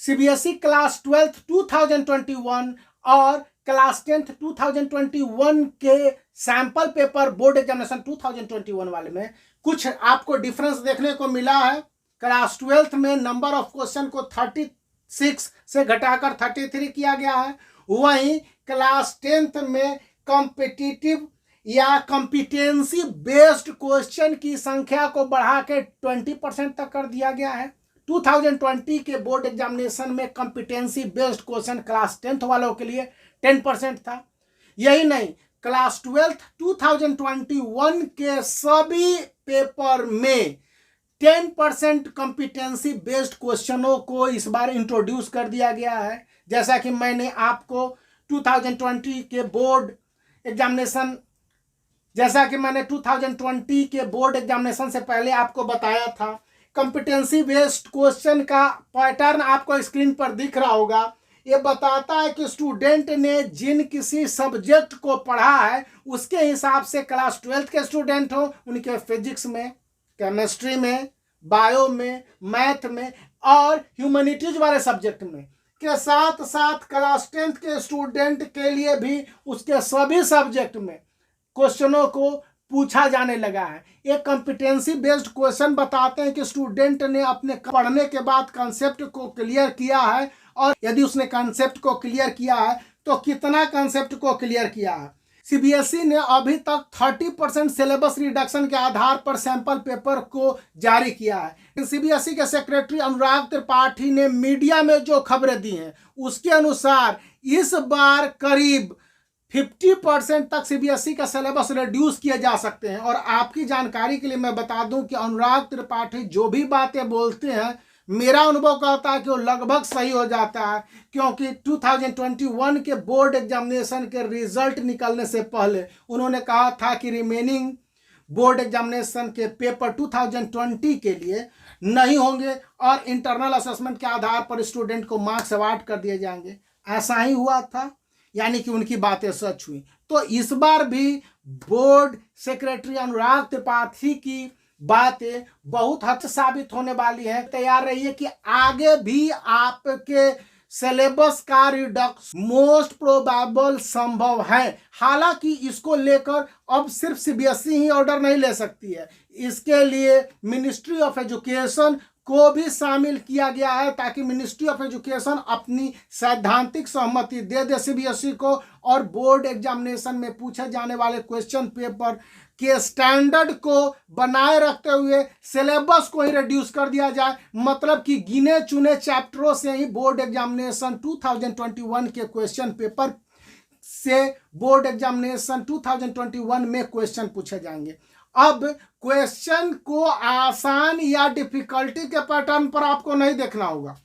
CBSE class 12th 2021 और class 10th 2021 के sample paper board examination 2021 वाले में कुछ आपको डिफरेंस देखने को मिला है। क्लास 12th में नंबर ऑफ क्वेश्चन को 36 से घटाकर 33 किया गया है। वहीं क्लास 10th में कॉम्पिटिटिव या कॉम्पिटेंसी बेस्ड क्वेश्चन की संख्या को बढ़ा के 20% तक कर दिया गया है। 2020 के बोर्ड एग्जामिनेशन में competency based question class 10th वालों के लिए 10% था। यही नहीं, क्लास 12th 2021 के सभी पेपर में 10% कॉम्पिटेंसी बेस्ड क्वेश्चनों को इस बार इंट्रोड्यूस कर दिया गया है। जैसा कि मैंने आपको 2020 के बोर्ड एग्जामिनेशन से पहले आपको बताया था। कॉम्पिटेंसी बेस्ड क्वेश्चन का पैटर्न आपको स्क्रीन पर दिख रहा होगा। ये बताता है कि स्टूडेंट ने जिन किसी सब्जेक्ट को पढ़ा है उसके हिसाब से क्लास 12th के स्टूडेंट हो, उनके फिजिक्स में, केमिस्ट्री में, बायो में, मैथ में और ह्यूमैनिटीज वाले सब्जेक्ट में के साथ साथ क्लास 10th के स्टूडेंट के लिए भी उसके सभी सब्जेक्ट में क्वेश्चनों को पूछा जाने लगा है। एक कॉम्पिटेंसी बेस्ड क्वेश्चन बताते हैं कि स्टूडेंट ने अपने पढ़ने के बाद कंसेप्ट को क्लियर किया है और यदि उसने कंसेप्ट को क्लियर किया है तो कितना कंसेप्ट को क्लियर किया है। सीबीएसई ने अभी तक 30% सिलेबस रिडक्शन के आधार पर सैंपल पेपर को जारी किया है। सीबीएसई के सेक्रेटरी अनुराग त्रिपाठी ने मीडिया में जो खबरें दी हैं उसके अनुसार इस बार करीब 50% तक सीबीएसई का सिलेबस रिड्यूस किए जा सकते हैं। और आपकी जानकारी के लिए मैं बता दूं कि अनुराग त्रिपाठी जो भी बातें बोलते हैं मेरा अनुभव कहता है कि वो लगभग सही हो जाता है, क्योंकि 2021 के बोर्ड एग्जामिनेशन के रिजल्ट निकलने से पहले उन्होंने कहा था कि रिमेनिंग बोर्ड एग्जामिनेशन के पेपर 2020 के लिए नहीं होंगे और इंटरनल असेसमेंट के आधार पर स्टूडेंट को मार्क्स अवार्ड कर दिए जाएंगे। ऐसा ही हुआ था, यानी कि उनकी बातें सच हुई। तो इस बार भी बोर्ड सेक्रेटरी अनुराग त्रिपाठी की बातें बहुत हद से साबित होने वाली है। तैयार रहिए कि आगे भी आपके सिलेबस का रिडक्शन मोस्ट प्रोबेबल संभव है। हालांकि इसको लेकर अब सिर्फ सीबीएसई ही ऑर्डर नहीं ले सकती है, इसके लिए मिनिस्ट्री ऑफ एजुकेशन को भी शामिल किया गया है ताकि मिनिस्ट्री ऑफ एजुकेशन अपनी सैद्धांतिक सहमति दे दे सीबीएसई को और बोर्ड एग्जामिनेशन में पूछे जाने वाले क्वेश्चन पेपर के स्टैंडर्ड को बनाए रखते हुए सिलेबस को ही रिड्यूस कर दिया जाए। मतलब कि गिने चुने चैप्टरों से ही बोर्ड एग्जामिनेशन 2021 के क्वेश्चन पेपर से बोर्ड एग्जामिनेशन 2021 में क्वेश्चन पूछे जाएंगे। अब क्वेश्चन को आसान या डिफिकल्टी के पैटर्न पर आपको नहीं देखना होगा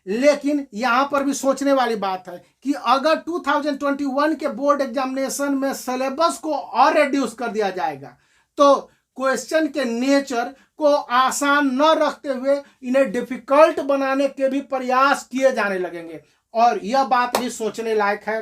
लेकिन यहां पर भी सोचने वाली बात है कि अगर 2021 के बोर्ड एग्जामिनेशन में सिलेबस को और रिड्यूस कर दिया जाएगा तो क्वेश्चन के नेचर को आसान न रखते हुए इन्हें डिफिकल्ट बनाने के भी प्रयास किए जाने लगेंगे और यह बात भी सोचने लायक है।